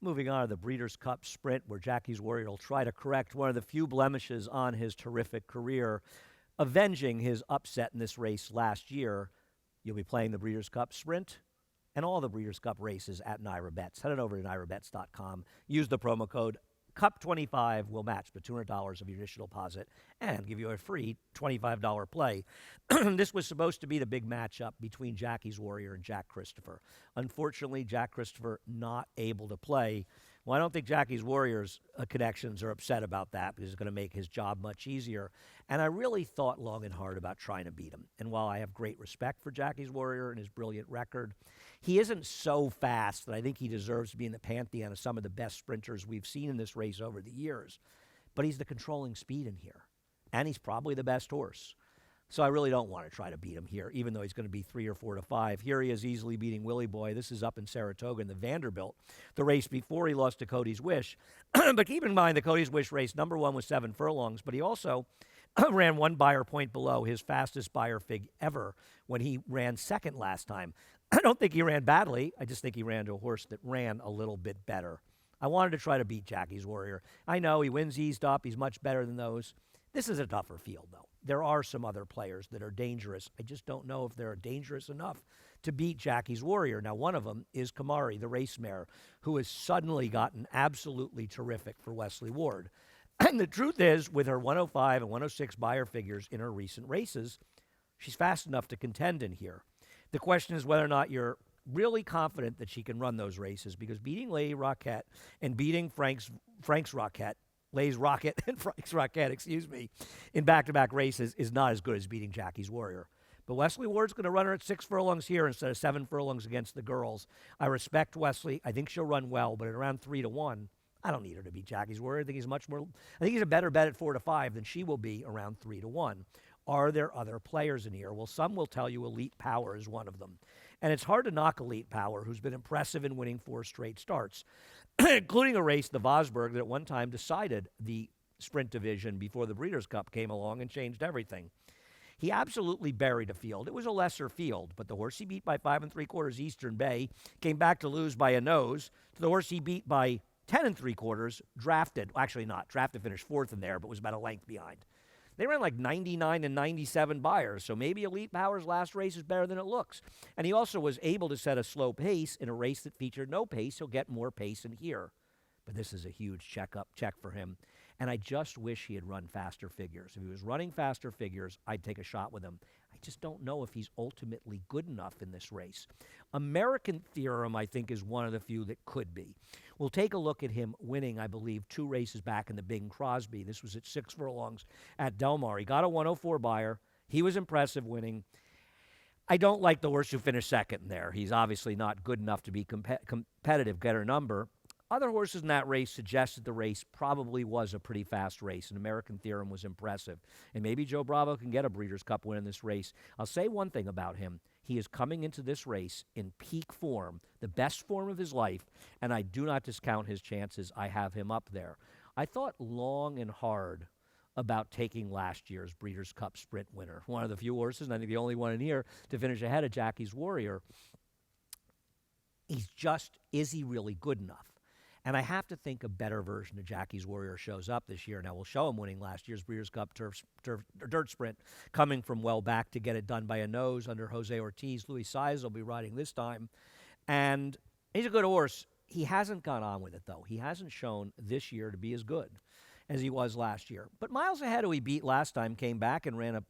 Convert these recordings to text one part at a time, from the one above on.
Moving on to the Breeders' Cup Sprint, where Jackie's Warrior will try to correct one of the few blemishes on his terrific career, avenging his upset in this race last year. You'll be playing the Breeders' Cup Sprint and all the Breeders' Cup races at NYRA Bets. Head on over to NYRABets.com. Use the promo code CUP25 will match the $200 of your initial deposit and give you a free $25 play. This was supposed to be the big matchup between Jackie's Warrior and Jack Christopher. Unfortunately, Jack Christopher not able to play. Well, I don't think Jackie's Warrior's connections are upset about that because it's going to make his job much easier. And I really thought long and hard about trying to beat him. And while I have great respect for Jackie's Warrior and his brilliant record, he isn't so fast that I think he deserves to be in the pantheon of some of the best sprinters we've seen in this race over the years. But he's the controlling speed in here. And he's probably the best horse. So I really don't want to try to beat him here, even though he's going to be 3 or 4 to 5. Here he is easily beating Willie Boy. This is up in Saratoga in the Vanderbilt, the race before he lost to Cody's Wish. But keep in mind the Cody's Wish race, number 1 was 7 furlongs, but he also ran 1 Beyer point below his fastest Beyer fig ever when he ran second last time. I don't think he ran badly. I just think he ran to a horse that ran a little bit better. I wanted to try to beat Jackie's Warrior. I know he wins eased up. He's much better than those. This is a tougher field, though. There are some other players that are dangerous. I just don't know if they're dangerous enough to beat Jackie's Warrior. Now, one of them is Kamari, the race mare, who has suddenly gotten absolutely terrific for Wesley Ward. And the truth is, with her 105 and 106 Beyer figures in her recent races, she's fast enough to contend in here. The question is whether or not you're really confident that she can run those races, because beating Lady Rocket and beating Frank's Rocket, Lay's Rocket and Frank's Rocket, in back-to-back races is not as good as beating Jackie's Warrior. But Wesley Ward's going to run her at 6 furlongs here instead of 7 furlongs against the girls. I respect Wesley. I think she'll run well, but at around 3 to 1, I don't need her to beat Jackie's Warrior. I think he's a better bet at 4 to 5 than she will be around 3 to 1. Are there other players in here? Well, some will tell you Elite Power is one of them. And it's hard to knock Elite Power, who's been impressive in winning 4 straight starts, including a race, the Vosburg, that at one time decided the sprint division before the Breeders' Cup came along and changed everything. He absolutely buried a field. It was a lesser field, but the horse he beat by 5 3/4 Eastern Bay came back to lose by a nose to the horse he beat by 10 3/4 Drafted. Actually not. Drafted finished 4th in there, but was about a length behind. They ran like 99 and 97 Beyers, so maybe Elite Power's last race is better than it looks. And he also was able to set a slow pace in a race that featured no pace. He'll get more pace in here. But this is a huge check for him. And I just wish he had run faster figures. If he was running faster figures, I'd take a shot with him. I just don't know if he's ultimately good enough in this race. American Theorem, I think, is one of the few that could be. We'll take a look at him winning, I believe, 2 races back in the Bing Crosby. This was at 6 furlongs at Del Mar. He got a 104 Beyer. He was impressive winning. I don't like the horse who finished second there. He's obviously not good enough to be competitive, get her number. Other horses in that race suggested the race probably was a pretty fast race, and American Theorem was impressive. And maybe Joe Bravo can get a Breeders' Cup win in this race. I'll say one thing about him. He is coming into this race in peak form, the best form of his life, and I do not discount his chances. I have him up there. I thought long and hard about taking last year's Breeders' Cup Sprint winner, one of the few horses, and I think the only one in here, to finish ahead of Jackie's Warrior. Is he really good enough? And I have to think a better version of Jackie's Warrior shows up this year. Now, we'll show him winning last year's Breeders' Cup Dirt Sprint, coming from well back to get it done by a nose under Jose Ortiz. Luis Saez will be riding this time. And he's a good horse. He hasn't gone on with it, though. He hasn't shown this year to be as good as he was last year. But Miles Ahead, who he beat last time, came back and ran a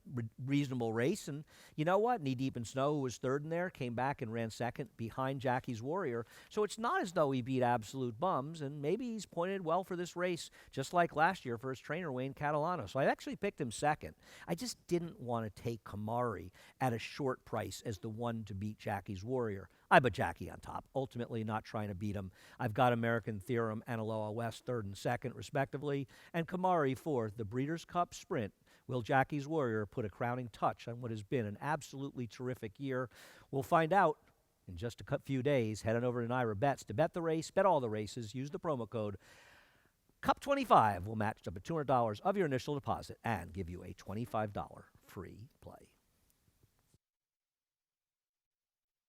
reasonable race. And you know what? Knee Deep in Snow, who was 3rd in there, came back and ran 2nd behind Jackie's Warrior. So it's not as though he beat absolute bums, and maybe he's pointed well for this race, just like last year for his trainer, Wayne Catalano. So I actually picked him 2nd. I just didn't want to take Kamari at a short price as the one to beat Jackie's Warrior. I put Jackie on top, ultimately not trying to beat him. I've got American Theorem and Aloha West 3rd and 2nd, respectively, and Kamari 4th. The Breeders' Cup Sprint. Will Jackie's Warrior put a crowning touch on what has been an absolutely terrific year? We'll find out in just a few days. Head on over to NYRA Bets to bet the race, bet all the races. Use the promo code CUP25. We'll match up at $200 of your initial deposit and give you a $25 free play.